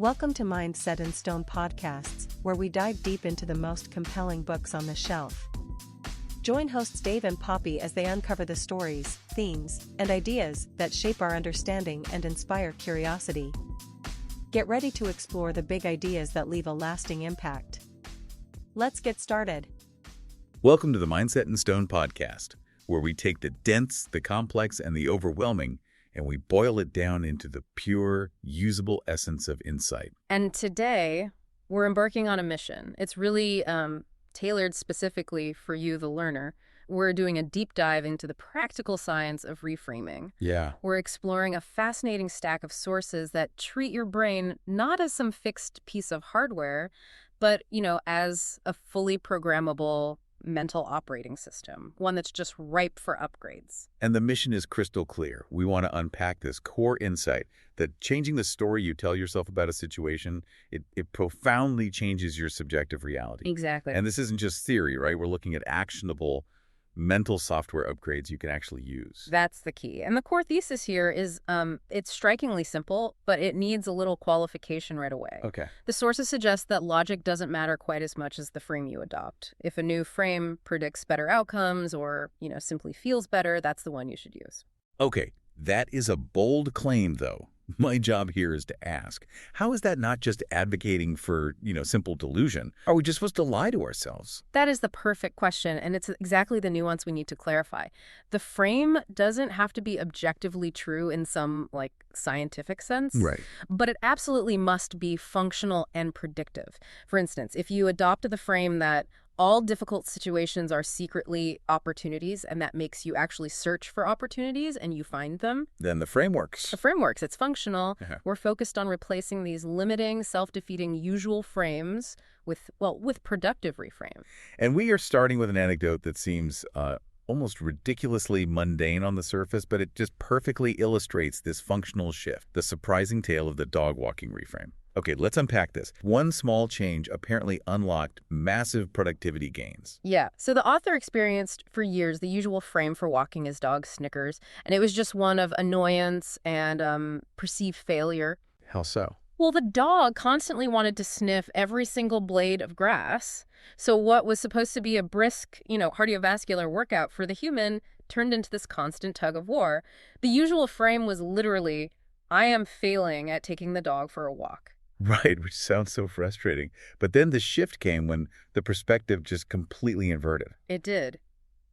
Welcome to Mind Set in Stone podcasts, where we dive deep into the most compelling books on the shelf. Join hosts Dave and Poppy as they uncover the stories, themes, and ideas that shape our understanding and inspire curiosity. Get ready to explore the big ideas that leave a lasting impact. Let's get started. Welcome to the Mindset in Stone podcast, where we take the dense, the complex, and the overwhelming, and we boil it down into the pure, usable essence of insight. And today, we're embarking on a mission. It's really tailored specifically for you, the learner. We're doing a deep dive into the practical science of reframing. Yeah. We're exploring a fascinating stack of sources that treat your brain not as some fixed piece of hardware, but, as a fully programmable mental operating system, one that's just ripe for upgrades. And the mission is crystal clear. We want to unpack this core insight that changing the story you tell yourself about a situation, it profoundly changes your subjective reality. Exactly. And this isn't just theory, right? We're looking at actionable mental software upgrades you can actually use. That's the key. And the core thesis here is it's strikingly simple, but it needs a little qualification right away. Okay. The sources suggest that logic doesn't matter quite as much as the frame you adopt. If a new frame predicts better outcomes or, simply feels better, that's the one you should use. Okay, that is a bold claim, though. My job here is to ask, how is that not just advocating for, simple delusion? Are we just supposed to lie to ourselves? That is the perfect question, and it's exactly the nuance we need to clarify. The frame doesn't have to be objectively true in some, scientific sense. Right. But it absolutely must be functional and predictive. For instance, if you adopt the frame that all difficult situations are secretly opportunities, and that makes you actually search for opportunities and you find them. Then the frameworks. The frameworks, it's functional. We're focused on replacing these limiting, self-defeating usual frames with productive reframe. And we are starting with an anecdote that seems almost ridiculously mundane on the surface, but it just perfectly illustrates this functional shift, the surprising tale of the dog walking reframe. Okay, let's unpack this. One small change apparently unlocked massive productivity gains. Yeah, so the author experienced for years the usual frame for walking his dog Snickers, and it was just one of annoyance and perceived failure. How so? Well, the dog constantly wanted to sniff every single blade of grass. So what was supposed to be a brisk, cardiovascular workout for the human turned into this constant tug of war. The usual frame was literally, I am failing at taking the dog for a walk. Right, which sounds so frustrating. But then the shift came when the perspective just completely inverted. It did.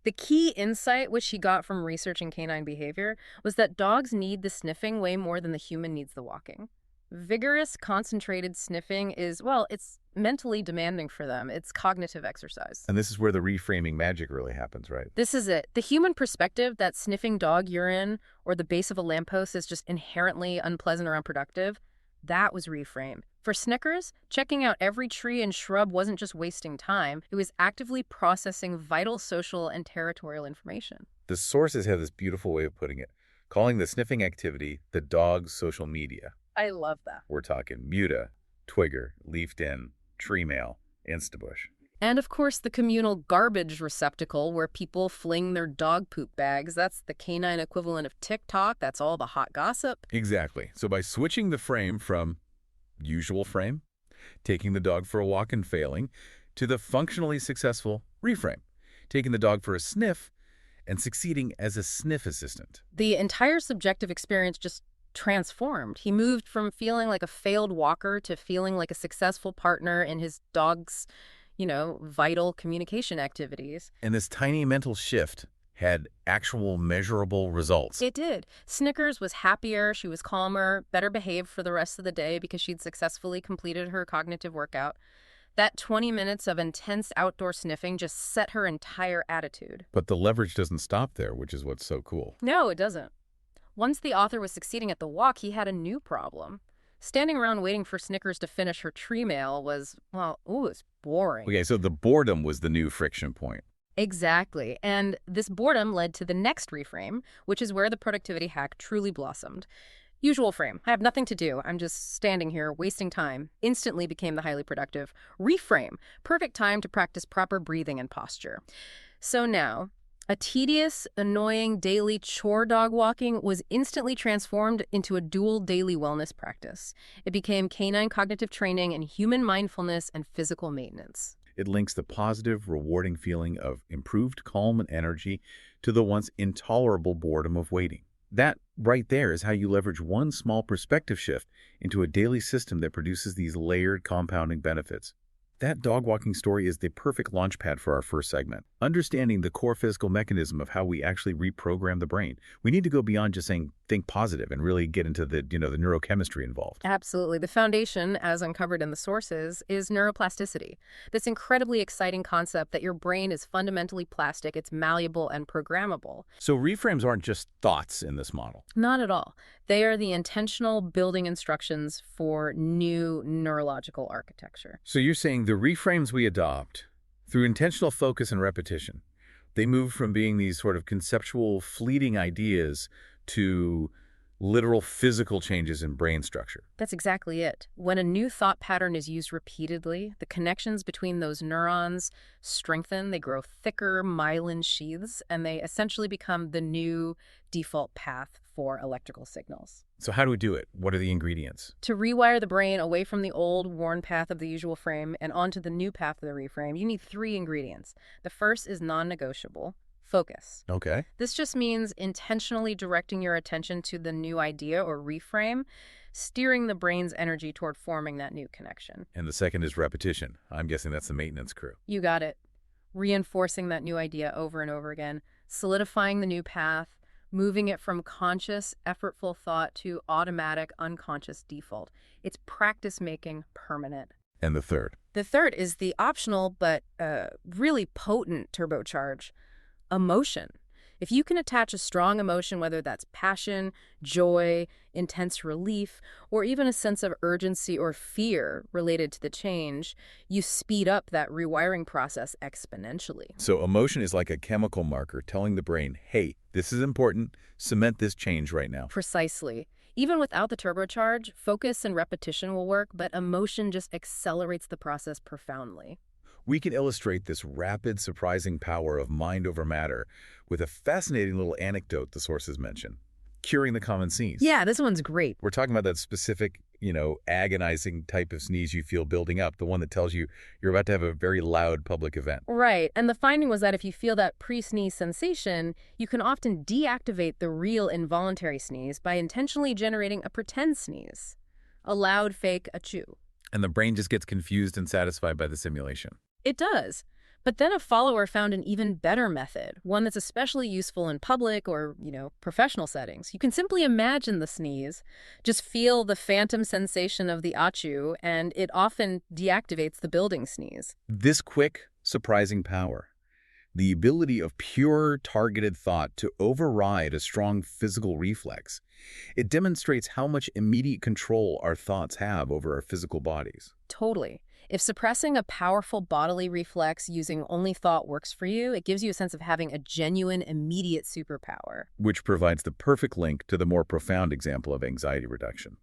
The key insight, which he got from researching canine behavior, was that dogs need the sniffing way more than the human needs the walking. Vigorous, concentrated sniffing is, it's mentally demanding for them. It's cognitive exercise. And this is where the reframing magic really happens, right? This is it. The human perspective that sniffing dog urine or the base of a lamppost is just inherently unpleasant or unproductive, that was reframed. For Snickers, checking out every tree and shrub wasn't just wasting time. It was actively processing vital social and territorial information. The sources have this beautiful way of putting it, calling the sniffing activity the dog's social media. I love that. We're talking Muta, Twigger, Leafed In, Tree Mail, Instabush. And of course, the communal garbage receptacle where people fling their dog poop bags. That's the canine equivalent of TikTok. That's all the hot gossip. Exactly. So by switching the frame from usual frame, taking the dog for a walk and failing, to the functionally successful reframe, taking the dog for a sniff and succeeding as a sniff assistant. The entire subjective experience just transformed. He moved from feeling like a failed walker to feeling like a successful partner in his dog's vital communication activities. And this tiny mental shift had actual measurable results. It did. Snickers was happier, she was calmer, better behaved for the rest of the day because she'd successfully completed her cognitive workout. That 20 minutes of intense outdoor sniffing just set her entire attitude. But the leverage doesn't stop there, which is what's so cool. No, it doesn't. Once the author was succeeding at the walk, he had a new problem. Standing around waiting for Snickers to finish her tree mail was, it's boring. Okay, so the boredom was the new friction point. Exactly. And this boredom led to the next reframe, which is where the productivity hack truly blossomed. Usual frame. I have nothing to do. I'm just standing here wasting time. Instantly became the highly productive. Reframe. Perfect time to practice proper breathing and posture. So now, A tedious, annoying daily chore dog walking was instantly transformed into a dual daily wellness practice. It became canine cognitive training and human mindfulness and physical maintenance. It links the positive, rewarding feeling of improved calm and energy to the once intolerable boredom of waiting. That right there is how you leverage one small perspective shift into a daily system that produces these layered compounding benefits. That dog walking story is the perfect launchpad for our first segment. Understanding the core physical mechanism of how we actually reprogram the brain. We need to go beyond just saying think positive and really get into the neurochemistry involved. Absolutely. The foundation, as uncovered in the sources, is neuroplasticity. This incredibly exciting concept that your brain is fundamentally plastic, it's malleable and programmable. So reframes aren't just thoughts in this model. Not at all. They are the intentional building instructions for new neurological architecture. So you're saying the reframes we adopt through intentional focus and repetition, they move from being these sort of conceptual, fleeting ideas to literal physical changes in brain structure. That's exactly it. When a new thought pattern is used repeatedly, the connections between those neurons strengthen, they grow thicker myelin sheaths, and they essentially become the new default path for electrical signals. So how do we do it? What are the ingredients? To rewire the brain away from the old, worn path of the usual frame and onto the new path of the reframe, you need 3 ingredients. The first is non-negotiable: focus. Okay. This just means intentionally directing your attention to the new idea or reframe, steering the brain's energy toward forming that new connection. And the second is repetition. I'm guessing that's the maintenance crew. You got it. Reinforcing that new idea over and over again, solidifying the new path, moving it from conscious, effortful thought to automatic, unconscious default. It's practice making permanent. And the third? The third is the optional but really potent turbocharge: emotion. If you can attach a strong emotion, whether that's passion, joy, intense relief, or even a sense of urgency or fear related to the change, you speed up that rewiring process exponentially. So emotion is like a chemical marker telling the brain, hey, this is important, cement this change right now. Precisely. Even without the turbocharge, focus and repetition will work, but emotion just accelerates the process profoundly. We can illustrate this rapid, surprising power of mind over matter with a fascinating little anecdote the sources mention: curing the common sneeze. Yeah, this one's great. We're talking about that specific, agonizing type of sneeze you feel building up, the one that tells you you're about to have a very loud public event. Right, and the finding was that if you feel that pre-sneeze sensation, you can often deactivate the real involuntary sneeze by intentionally generating a pretend sneeze, a loud fake achoo. And the brain just gets confused and satisfied by the simulation. It does. But then a follower found an even better method, one that's especially useful in public or, professional settings. You can simply imagine the sneeze, just feel the phantom sensation of the achoo, and it often deactivates the building sneeze. This quick, surprising power, the ability of pure, targeted thought to override a strong physical reflex, it demonstrates how much immediate control our thoughts have over our physical bodies. Totally. If suppressing a powerful bodily reflex using only thought works for you, it gives you a sense of having a genuine, immediate superpower. Which provides the perfect link to the more profound example of anxiety reduction.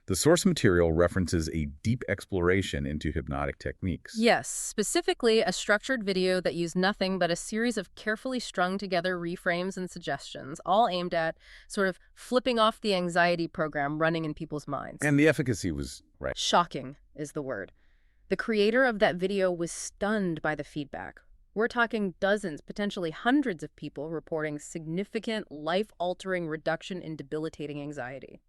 The source material references a deep exploration into hypnotic techniques. Yes, specifically a structured video that used nothing but a series of carefully strung together reframes and suggestions, all aimed at sort of flipping off the anxiety program running in people's minds. And the efficacy was right. Shocking is the word. The creator of that video was stunned by the feedback. We're talking dozens, potentially hundreds of people reporting significant, life-altering reduction in debilitating anxiety.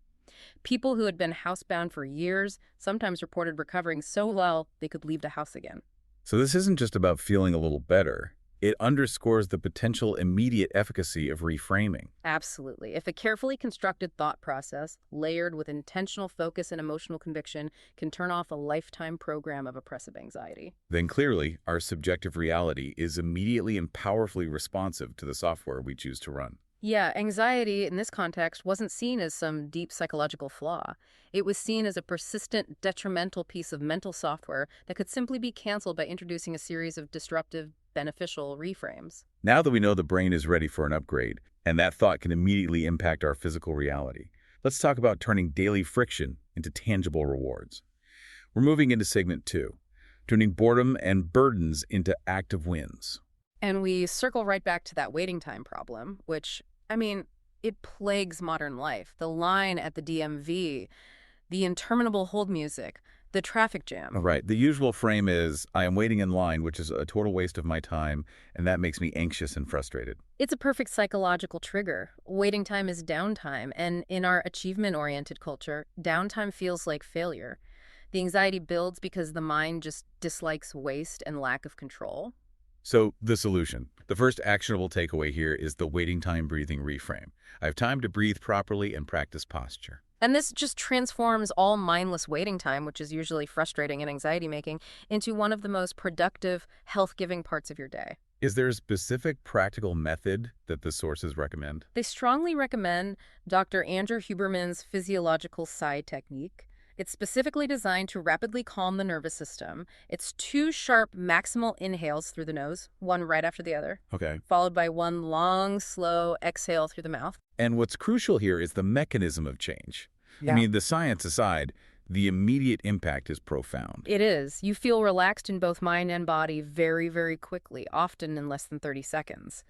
People who had been housebound for years sometimes reported recovering so well they could leave the house again. So this isn't just about feeling a little better. It underscores the potential immediate efficacy of reframing. Absolutely. If a carefully constructed thought process, layered with intentional focus and emotional conviction, can turn off a lifetime program of oppressive anxiety. Then clearly, our subjective reality is immediately and powerfully responsive to the software we choose to run. Yeah, anxiety in this context wasn't seen as some deep psychological flaw. It was seen as a persistent, detrimental piece of mental software that could simply be canceled by introducing a series of disruptive, beneficial reframes. Now that we know the brain is ready for an upgrade, and that thought can immediately impact our physical reality, let's talk about turning daily friction into tangible rewards. We're moving into segment 2, turning boredom and burdens into active wins. And we circle right back to that waiting time problem, which, I mean, it plagues modern life. The line at the DMV, the interminable hold music, the traffic All jam. right. The usual frame is, I am waiting in line, which is a total waste of my time, and that makes me anxious and frustrated. It's a perfect psychological trigger. Waiting time is downtime, and in our achievement-oriented culture, downtime feels like failure. The anxiety builds because the mind just dislikes waste and lack of control. So, the solution. The first actionable takeaway here is the waiting time breathing reframe. I have time to breathe properly and practice posture. And this just transforms all mindless waiting time, which is usually frustrating and anxiety-making, into one of the most productive, health-giving parts of your day. Is there a specific practical method that the sources recommend? They strongly recommend Dr. Andrew Huberman's physiological sigh technique. It's specifically designed to rapidly calm the nervous system. It's 2 sharp maximal inhales through the nose, one right after the other, Okay. followed by one long, slow exhale through the mouth. And what's crucial here is the mechanism of change. Yeah. I mean, the science aside, the immediate impact is profound. It is. You feel relaxed in both mind and body very, very quickly, often in less than 30 seconds.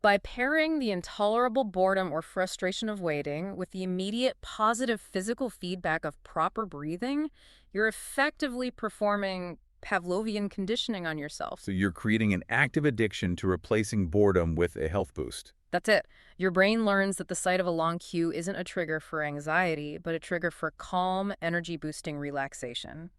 By pairing the intolerable boredom or frustration of waiting with the immediate positive physical feedback of proper breathing, you're effectively performing Pavlovian conditioning on yourself. So you're creating an active addiction to replacing boredom with a health boost. That's it. Your brain learns that the sight of a long queue isn't a trigger for anxiety, but a trigger for calm, energy-boosting relaxation.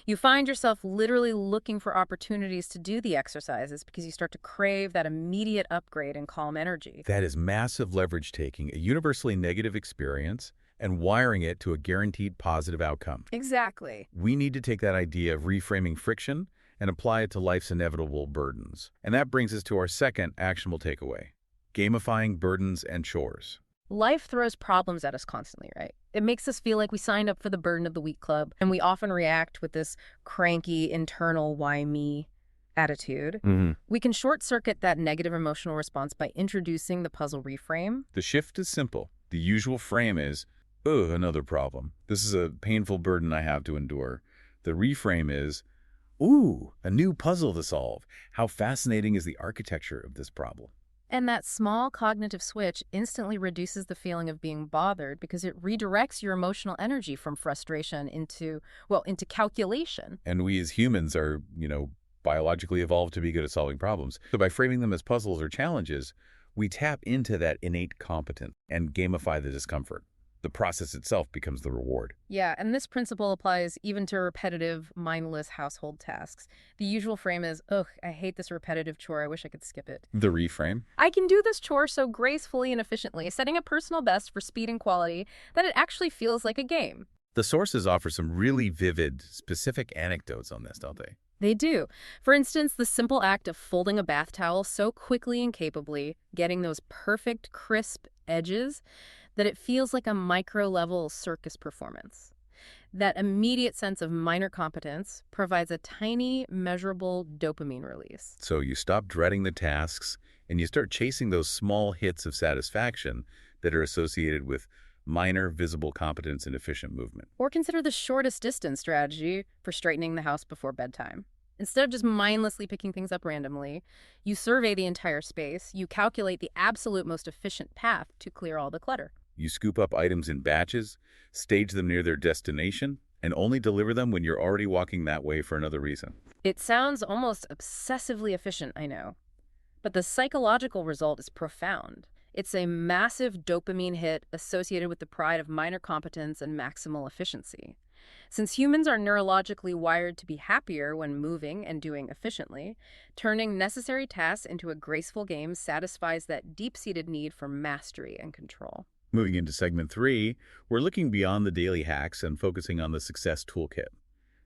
You find yourself literally looking for opportunities to do the exercises because you start to crave that immediate upgrade in calm energy. That is massive leverage taking a universally negative experience and wiring it to a guaranteed positive outcome. Exactly. We need to take that idea of reframing friction and apply it to life's inevitable burdens. And that brings us to our second actionable takeaway: gamifying burdens and chores. Life throws problems at us constantly, right? It makes us feel like we signed up for the burden of the week club, and we often react with this cranky, internal why me attitude. We can short-circuit that negative emotional response by introducing the puzzle reframe. The shift is simple. The usual frame is, ugh, another problem. This is a painful burden I have to endure. The reframe is, ooh, a new puzzle to solve. How fascinating is the architecture of this problem? And that small cognitive switch instantly reduces the feeling of being bothered because it redirects your emotional energy from frustration into calculation. And we as humans are, biologically evolved to be good at solving problems. So by framing them as puzzles or challenges, we tap into that innate competence and gamify the discomfort. The process itself becomes the reward. Yeah, and this principle applies even to repetitive, mindless household tasks. The usual frame is, ugh, I hate this repetitive chore. I wish I could skip it. The reframe? I can do this chore so gracefully and efficiently, setting a personal best for speed and quality, that it actually feels like a game. The sources offer some really vivid, specific anecdotes on this, don't they? They do. For instance, the simple act of folding a bath towel so quickly and capably, getting those perfect, crisp edges, that it feels like a micro-level circus performance. That immediate sense of minor competence provides a tiny, measurable dopamine release. So you stop dreading the tasks and you start chasing those small hits of satisfaction that are associated with minor, visible competence and efficient movement. Or consider the shortest distance strategy for straightening the house before bedtime. Instead of just mindlessly picking things up randomly, you survey the entire space, you calculate the absolute most efficient path to clear all the clutter. You scoop up items in batches, stage them near their destination, and only deliver them when you're already walking that way for another reason. It sounds almost obsessively efficient, I know. But the psychological result is profound. It's a massive dopamine hit associated with the pride of minor competence and maximal efficiency. Since humans are neurologically wired to be happier when moving and doing efficiently, turning necessary tasks into a graceful game satisfies that deep-seated need for mastery and control. Moving into segment 3, we're looking beyond the daily hacks and focusing on the success toolkit.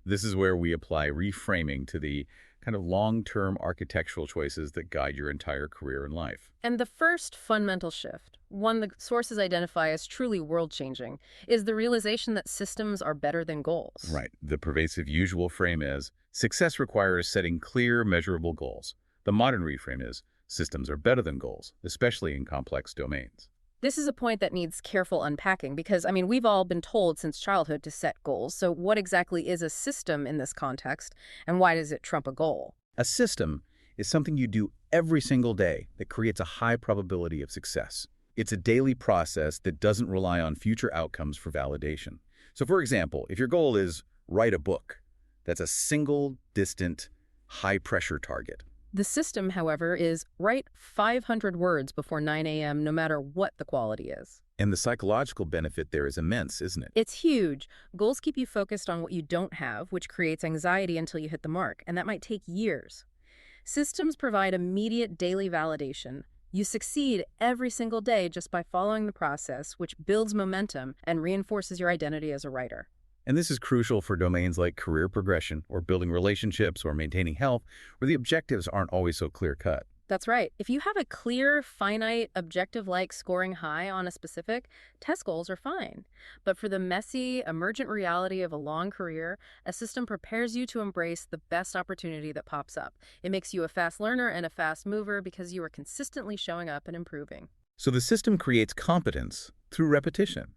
This is where we apply reframing to the kind of long-term architectural choices that guide your entire career and life. And the first fundamental shift, one the sources identify as truly world-changing, is the realization that systems are better than goals. Right. The pervasive usual frame is, success requires setting clear, measurable goals. The modern reframe is, systems are better than goals, especially in complex domains. This is a point that needs careful unpacking because, we've all been told since childhood to set goals. So what exactly is a system in this context, and why does it trump a goal? A system is something you do every single day that creates a high probability of success. It's a daily process that doesn't rely on future outcomes for validation. So for example, if your goal is write a book, that's a single, distant, high-pressure target. The system, however, is write 500 words before 9 a.m. no matter what the quality is. And the psychological benefit there is immense, isn't it? It's huge. Goals keep you focused on what you don't have, which creates anxiety until you hit the mark, and that might take years. Systems provide immediate daily validation. You succeed every single day just by following the process, which builds momentum and reinforces your identity as a writer. And this is crucial for domains like career progression or building relationships or maintaining health, where the objectives aren't always so clear-cut. That's right. If you have a clear, finite objective like scoring high on a specific, test goals are fine. But for the messy, emergent reality of a long career, a system prepares you to embrace the best opportunity that pops up. It makes you a fast learner and a fast mover because you are consistently showing up and improving. So the system creates competence through repetition,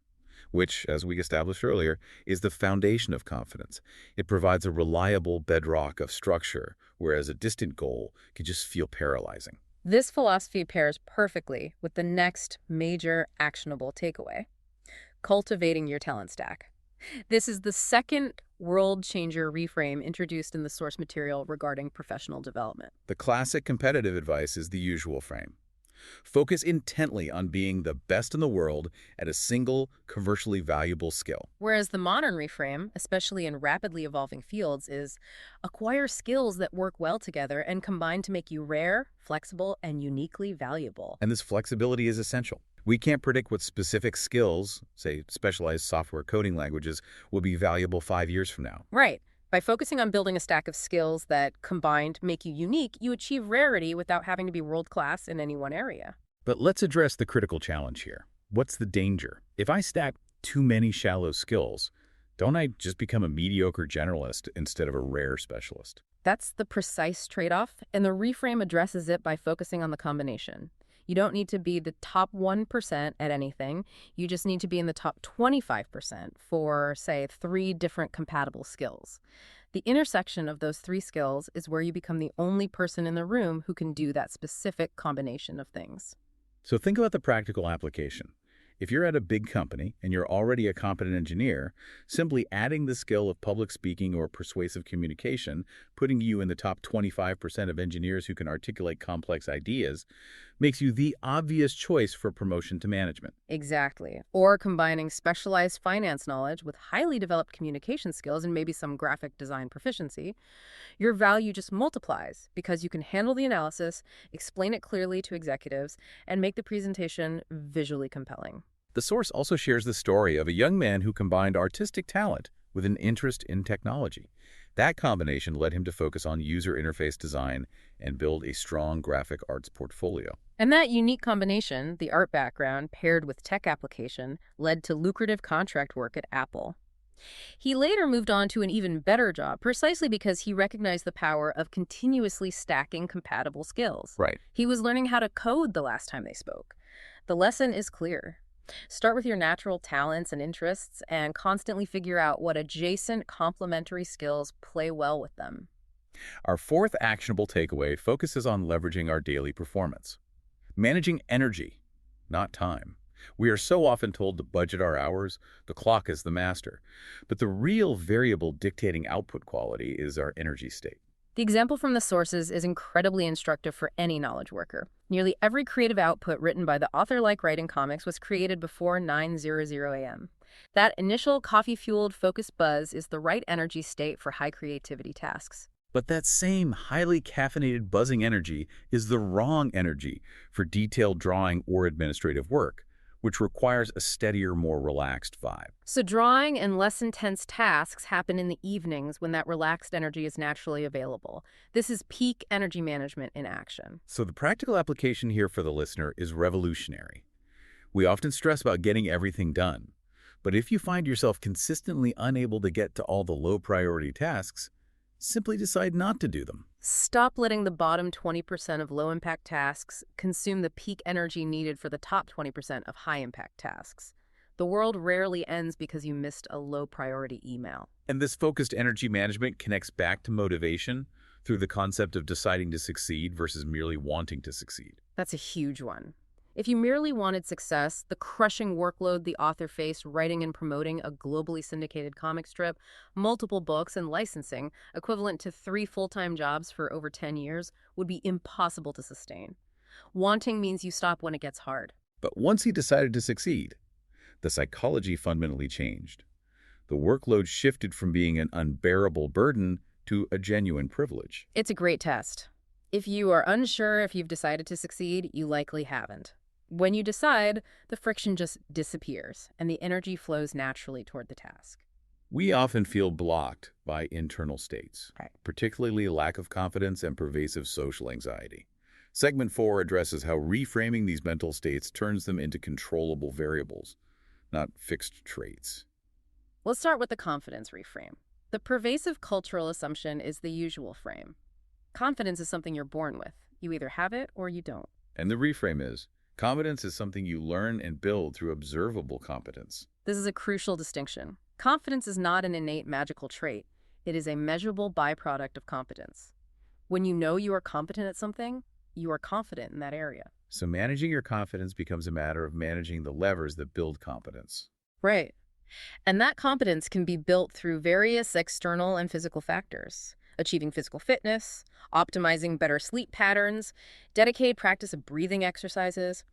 which, as we established earlier, is the foundation of confidence. It provides a reliable bedrock of structure, whereas a distant goal can just feel paralyzing. This philosophy pairs perfectly with the next major actionable takeaway: cultivating your talent stack. This is the second world-changer reframe introduced in the source material regarding professional development. The classic competitive advice is the usual frame. Focus intently on being the best in the world at a single, commercially valuable skill. Whereas the modern reframe, especially in rapidly evolving fields, is acquire skills that work well together and combine to make you rare, flexible, and uniquely valuable. And this flexibility is essential. We can't predict what specific skills, say specialized software coding languages, will be valuable 5 years from now. Right. By focusing on building a stack of skills that, combined, make you unique, you achieve rarity without having to be world-class in any one area. But let's address the critical challenge here. What's the danger? If I stack too many shallow skills, don't I just become a mediocre generalist instead of a rare specialist? That's the precise trade-off, and the reframe addresses it by focusing on the combination. You don't need to be the top 1% at anything. You just need to be in the top 25% for, say, 3 different compatible skills. The intersection of those 3 skills is where you become the only person in the room who can do that specific combination of things. So think about the practical application. If you're at a big company and you're already a competent engineer, simply adding the skill of public speaking or persuasive communication, putting you in the top 25% of engineers who can articulate complex ideas, makes you the obvious choice for promotion to management. Exactly. Or combining specialized finance knowledge with highly developed communication skills and maybe some graphic design proficiency, your value just multiplies because you can handle the analysis, explain it clearly to executives, and make the presentation visually compelling. The source also shares the story of a young man who combined artistic talent with an interest in technology. That combination led him to focus on user interface design and build a strong graphic arts portfolio. And that unique combination, the art background paired with tech application, led to lucrative contract work at Apple. He later moved on to an even better job, precisely because he recognized the power of continuously stacking compatible skills. Right. He was learning how to code the last time they spoke. The lesson is clear. Start with your natural talents and interests and constantly figure out what adjacent complementary skills play well with them. Our fourth actionable takeaway focuses on leveraging our daily performance. Managing energy, not time. We are so often told to budget our hours, the clock is the master. But the real variable dictating output quality is our energy state. The example from the sources is incredibly instructive for any knowledge worker. Nearly every creative output written by the author like writing comics was created before 9:00 a.m. That initial coffee-fueled focused buzz is the right energy state for high creativity tasks. But that same highly caffeinated buzzing energy is the wrong energy for detailed drawing or administrative work, which requires a steadier, more relaxed vibe. So drawing and less intense tasks happen in the evenings when that relaxed energy is naturally available. This is peak energy management in action. So the practical application here for the listener is revolutionary. We often stress about getting everything done. But if you find yourself consistently unable to get to all the low-priority tasks, simply decide not to do them. Stop letting the bottom 20% of low-impact tasks consume the peak energy needed for the top 20% of high-impact tasks. The world rarely ends because you missed a low-priority email. And this focused energy management connects back to motivation, through the concept of deciding to succeed versus merely wanting to succeed. That's a huge one. If you merely wanted success, the crushing workload the author faced writing and promoting a globally syndicated comic strip, multiple books, and licensing, equivalent to 3 full-time jobs for over 10 years, would be impossible to sustain. Wanting means you stop when it gets hard. But once he decided to succeed, the psychology fundamentally changed. The workload shifted from being an unbearable burden to a genuine privilege. It's a great test. If you are unsure if you've decided to succeed, you likely haven't. When you decide, the friction just disappears, and the energy flows naturally toward the task. We often feel blocked by internal states, Right. particularly lack of confidence and pervasive social anxiety. Segment 4 addresses how reframing these mental states turns them into controllable variables, not fixed traits. Let's start with the confidence reframe. The pervasive cultural assumption is the usual frame. Confidence is something you're born with. You either have it or you don't. And the reframe is, competence is something you learn and build through observable competence. This is a crucial distinction. Confidence is not an innate magical trait. It is a measurable byproduct of competence. When you know you are competent at something, you are confident in that area. So managing your confidence becomes a matter of managing the levers that build competence. Right. And that competence can be built through various external and physical factors. Achieving physical fitness, optimizing better sleep patterns, dedicated practice of breathing exercises,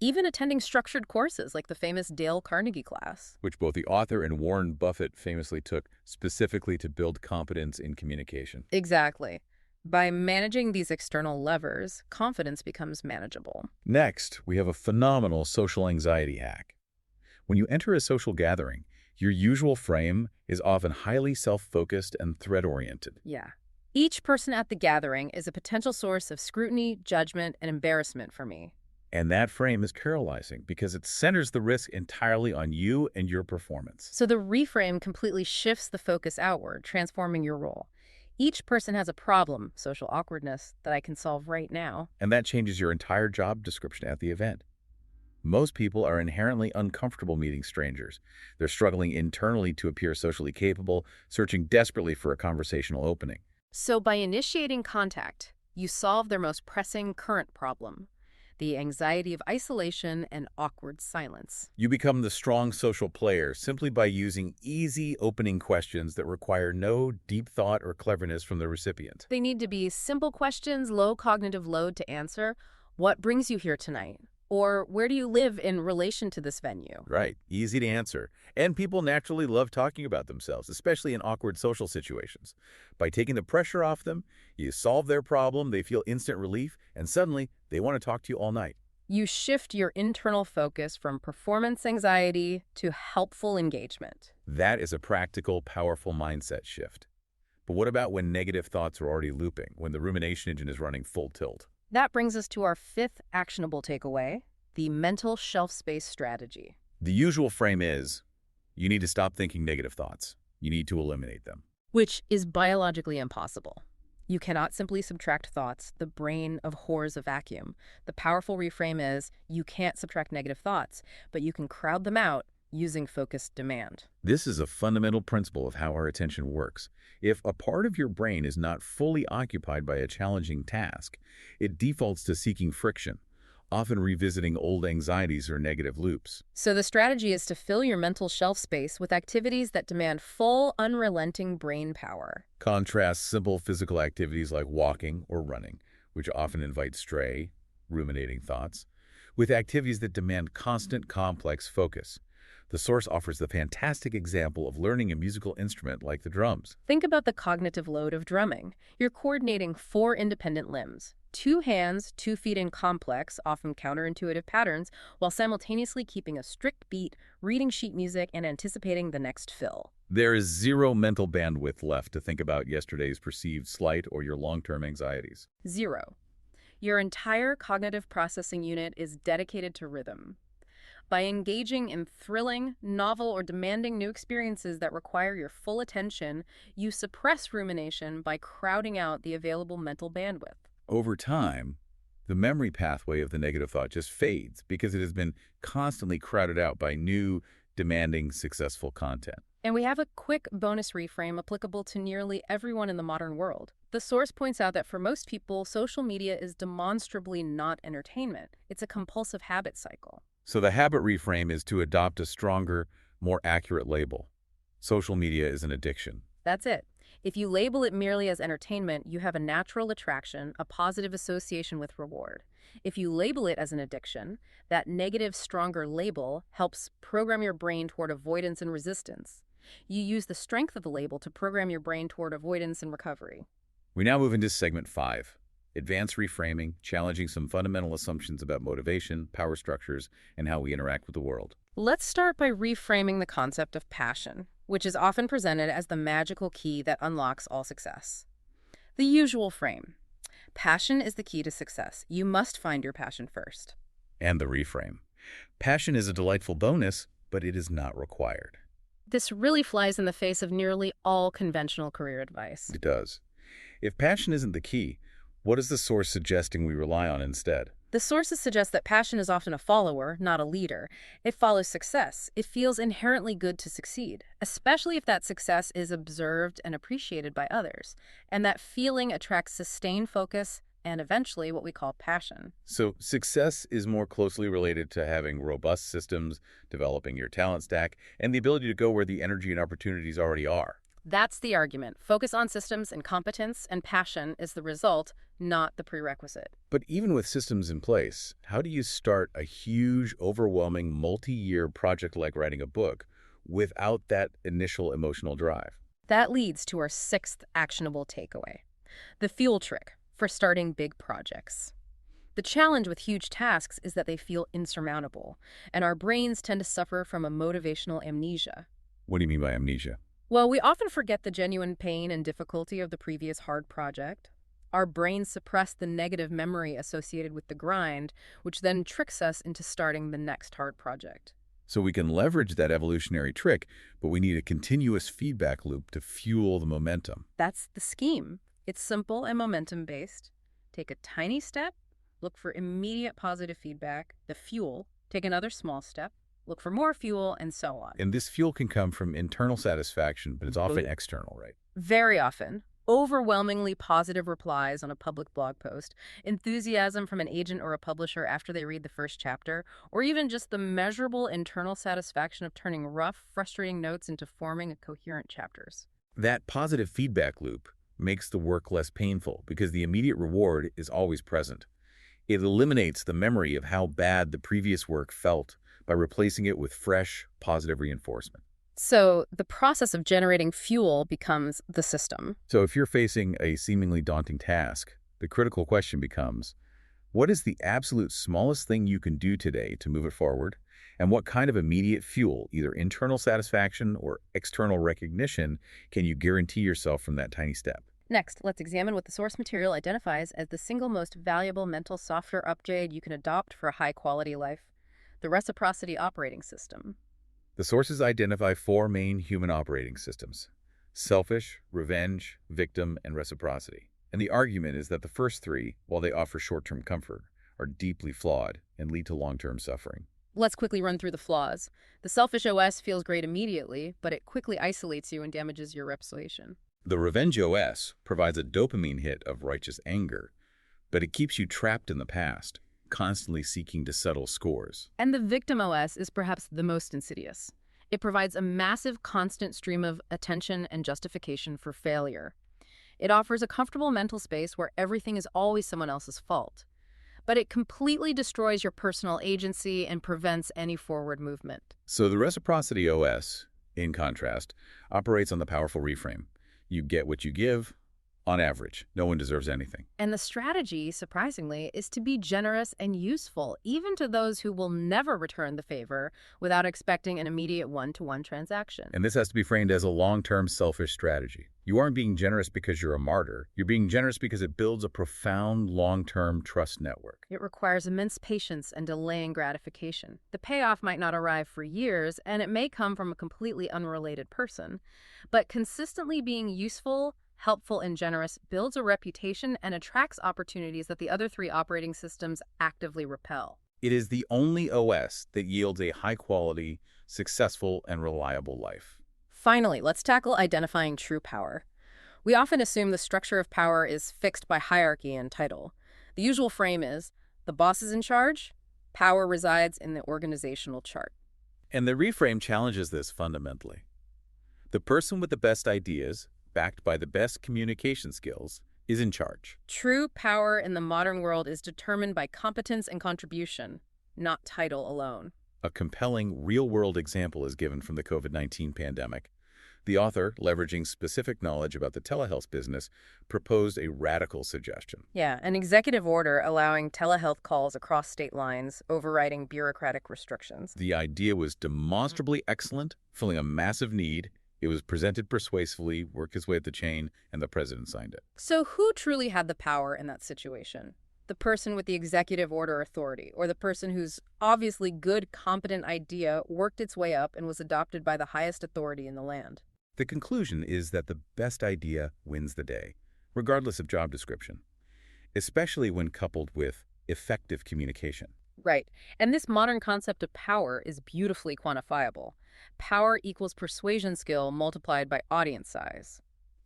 even attending structured courses like the famous Dale Carnegie class. Which both the author and Warren Buffett famously took specifically to build competence in communication. Exactly. By managing these external levers, confidence becomes manageable. Next, we have a phenomenal social anxiety hack. When you enter a social gathering, your usual frame is often highly self-focused and threat-oriented. Yeah. Each person at the gathering is a potential source of scrutiny, judgment, and embarrassment for me. And that frame is paralyzing because it centers the risk entirely on you and your performance. So the reframe completely shifts the focus outward, transforming your role. Each person has a problem, social awkwardness, that I can solve right now. And that changes your entire job description at the event. Most people are inherently uncomfortable meeting strangers. They're struggling internally to appear socially capable, searching desperately for a conversational opening. So by initiating contact, you solve their most pressing current problem, the anxiety of isolation and awkward silence. You become the strong social player simply by using easy opening questions that require no deep thought or cleverness from the recipient. They need to be simple questions, low cognitive load to answer. What brings you here tonight? Or where do you live in relation to this venue? Right. Easy to answer. And people naturally love talking about themselves, especially in awkward social situations. By taking the pressure off them, you solve their problem, they feel instant relief, and suddenly they want to talk to you all night. You shift your internal focus from performance anxiety to helpful engagement. That is a practical, powerful mindset shift. But what about when negative thoughts are already looping, when the rumination engine is running full tilt? That brings us to our 5th actionable takeaway, the mental shelf space strategy. The usual frame is, you need to stop thinking negative thoughts. You need to eliminate them. Which is biologically impossible. You cannot simply subtract thoughts. The brain abhors a vacuum. The powerful reframe is, you can't subtract negative thoughts, but you can crowd them out using focused demand. This is a fundamental principle of how our attention works. If a part of your brain is not fully occupied by a challenging task, it defaults to seeking friction, often revisiting old anxieties or negative loops. So the strategy is to fill your mental shelf space with activities that demand full, unrelenting brain power. Contrast simple physical activities like walking or running, which often invite stray, ruminating thoughts, with activities that demand constant, complex focus. The source offers the fantastic example of learning a musical instrument like the drums. Think about the cognitive load of drumming. You're coordinating 4 independent limbs, 2 hands, 2 feet in complex, often counterintuitive patterns, while simultaneously keeping a strict beat, reading sheet music, and anticipating the next fill. There is zero mental bandwidth left to think about yesterday's perceived slight or your long-term anxieties. 0. Your entire cognitive processing unit is dedicated to rhythm. By engaging in thrilling, novel, or demanding new experiences that require your full attention, you suppress rumination by crowding out the available mental bandwidth. Over time, the memory pathway of the negative thought just fades because it has been constantly crowded out by new, demanding, successful content. And we have a quick bonus reframe applicable to nearly everyone in the modern world. The source points out that for most people, social media is demonstrably not entertainment. It's a compulsive habit cycle. So the habit reframe is to adopt a stronger, more accurate label. Social media is an addiction. That's it. If you label it merely as entertainment, you have a natural attraction, a positive association with reward. If you label it as an addiction, that negative, stronger label helps program your brain toward avoidance and resistance. You use the strength of the label to program your brain toward avoidance and recovery. We now move into segment 5, advanced reframing, challenging some fundamental assumptions about motivation, power structures, and how we interact with the world. Let's start by reframing the concept of passion, which is often presented as the magical key that unlocks all success. The usual frame. Passion is the key to success. You must find your passion first. And the reframe. Passion is a delightful bonus, but it is not required. This really flies in the face of nearly all conventional career advice. It does. If passion isn't the key, what is the source suggesting we rely on instead? The sources suggest that passion is often a follower, not a leader. It follows success. It feels inherently good to succeed, especially if that success is observed and appreciated by others. And that feeling attracts sustained focus and eventually what we call passion. So success is more closely related to having robust systems, developing your talent stack, and the ability to go where the energy and opportunities already are. That's the argument. Focus on systems and competence, and passion is the result, not the prerequisite. But even with systems in place, how do you start a huge, overwhelming, multi-year project like writing a book without that initial emotional drive? That leads to our 6th actionable takeaway, the fuel trick for starting big projects. The challenge with huge tasks is that they feel insurmountable, and our brains tend to suffer from a motivational amnesia. What do you mean by amnesia? Well, we often forget the genuine pain and difficulty of the previous hard project. Our brains suppress the negative memory associated with the grind, which then tricks us into starting the next hard project. So we can leverage that evolutionary trick, but we need a continuous feedback loop to fuel the momentum. That's the scheme. It's simple and momentum-based. Take a tiny step, look for immediate positive feedback, the fuel, take another small step, look for more fuel, and so on. And this fuel can come from internal satisfaction, but it's often external, right? Very often. Overwhelmingly positive replies on a public blog post, enthusiasm from an agent or a publisher after they read the first chapter, or even just the measurable internal satisfaction of turning rough, frustrating notes into forming coherent chapters. That positive feedback loop makes the work less painful because the immediate reward is always present. It eliminates the memory of how bad the previous work felt by replacing it with fresh, positive reinforcement. So the process of generating fuel becomes the system. So if you're facing a seemingly daunting task, the critical question becomes, what is the absolute smallest thing you can do today to move it forward? And what kind of immediate fuel, either internal satisfaction or external recognition, can you guarantee yourself from that tiny step? Next, let's examine what the source material identifies as the single most valuable mental software upgrade you can adopt for a high-quality life: the reciprocity operating system. The sources identify 4 main human operating systems: selfish, revenge, victim, and reciprocity. And the argument is that the first 3, while they offer short-term comfort, are deeply flawed and lead to long-term suffering. Let's quickly run through the flaws. The selfish OS feels great immediately, but it quickly isolates you and damages your reputation. The revenge OS provides a dopamine hit of righteous anger, but it keeps you trapped in the past, constantly seeking to settle scores. And the victim OS is perhaps the most insidious. It provides a massive constant stream of attention and justification for failure. It offers a comfortable mental space where everything is always someone else's fault. But it completely destroys your personal agency and prevents any forward movement. So the reciprocity OS, in contrast, operates on the powerful reframe. You get what you give. On average, no one deserves anything. And the strategy, surprisingly, is to be generous and useful, even to those who will never return the favor without expecting an immediate one-to-one transaction. And this has to be framed as a long-term selfish strategy. You aren't being generous because you're a martyr. You're being generous because it builds a profound long-term trust network. It requires immense patience and delaying gratification. The payoff might not arrive for years, and it may come from a completely unrelated person. But consistently being useful, helpful, and generous builds a reputation and attracts opportunities that the other 3 operating systems actively repel. It is the only OS that yields a high-quality, successful, and reliable life. Finally, let's tackle identifying true power. We often assume the structure of power is fixed by hierarchy and title. The usual frame is, the boss is in charge, power resides in the organizational chart. And the reframe challenges this fundamentally. The person with the best ideas, backed by the best communication skills, is in charge. True power in the modern world is determined by competence and contribution, not title alone. A compelling real-world example is given from the COVID-19 pandemic. The author, leveraging specific knowledge about the telehealth business, proposed a radical suggestion. Yeah, an executive order allowing telehealth calls across state lines, overriding bureaucratic restrictions. The idea was demonstrably excellent, filling a massive need. It was presented persuasively, worked its way up the chain, and the president signed it. So who truly had the power in that situation? The person with the executive order authority, or the person whose obviously good, competent idea worked its way up and was adopted by the highest authority in the land? The conclusion is that the best idea wins the day, regardless of job description, especially when coupled with effective communication. Right. And this modern concept of power is beautifully quantifiable. Power equals persuasion skill multiplied by audience size.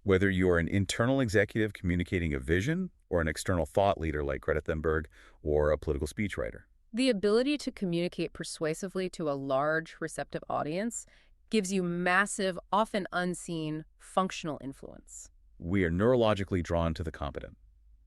Whether you're an internal executive communicating a vision or an external thought leader like Greta Thunberg or a political speechwriter. The ability to communicate persuasively to a large, receptive audience gives you massive, often unseen, functional influence. We are neurologically drawn to the competent.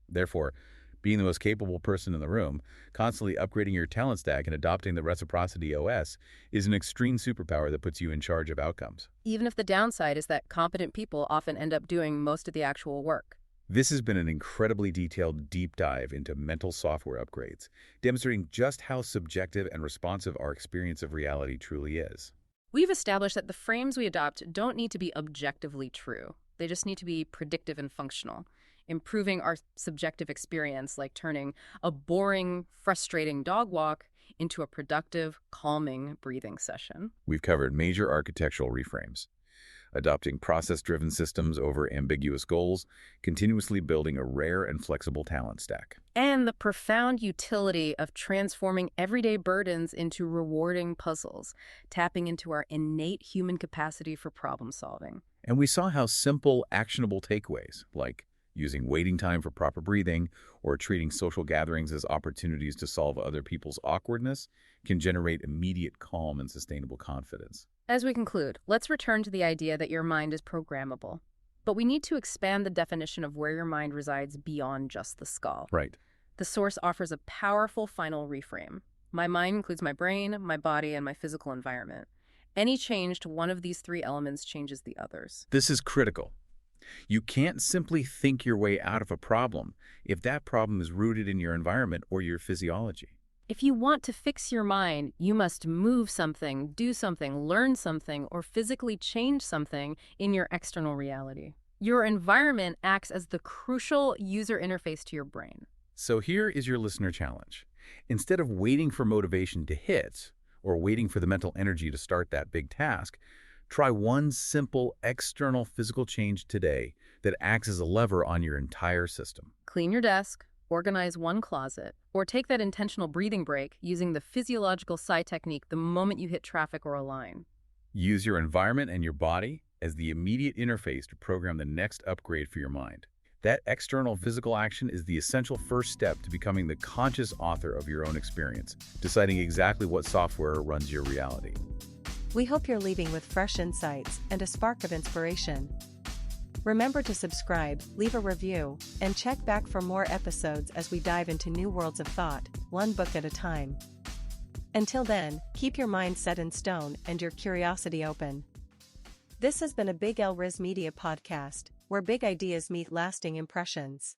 Therefore, being the most capable person in the room, constantly upgrading your talent stack and adopting the reciprocity OS is an extreme superpower that puts you in charge of outcomes. Even if the downside is that competent people often end up doing most of the actual work. This has been an incredibly detailed deep dive into mental software upgrades, demonstrating just how subjective and responsive our experience of reality truly is. We've established that the frames we adopt don't need to be objectively true. They just need to be predictive and functional, improving our subjective experience, like turning a boring, frustrating dog walk into a productive, calming breathing session. We've covered major architectural reframes, adopting process-driven systems over ambiguous goals, continuously building a rare and flexible talent stack. And the profound utility of transforming everyday burdens into rewarding puzzles, tapping into our innate human capacity for problem solving. And we saw how simple, actionable takeaways, like using waiting time for proper breathing or treating social gatherings as opportunities to solve other people's awkwardness, can generate immediate calm and sustainable confidence. As we conclude, let's return to the idea that your mind is programmable. But we need to expand the definition of where your mind resides beyond just the skull. Right. The source offers a powerful final reframe. My mind includes my brain, my body, and my physical environment. Any change to one of these three elements changes the others. This is critical. You can't simply think your way out of a problem if that problem is rooted in your environment or your physiology. If you want to fix your mind, you must move something, do something, learn something, or physically change something in your external reality. Your environment acts as the crucial user interface to your brain. So here is your listener challenge. Instead of waiting for motivation to hit or waiting for the mental energy to start that big task, try one simple external physical change today that acts as a lever on your entire system. Clean your desk, organize one closet, or take that intentional breathing break using the physiological sigh technique the moment you hit traffic or a line. Use your environment and your body as the immediate interface to program the next upgrade for your mind. That external physical action is the essential first step to becoming the conscious author of your own experience, deciding exactly what software runs your reality. We hope you're leaving with fresh insights and a spark of inspiration. Remember to subscribe, leave a review, and check back for more episodes as we dive into new worlds of thought, one book at a time. Until then, keep your mind set in stone and your curiosity open. This has been a Big L Riz Media podcast, where big ideas meet lasting impressions.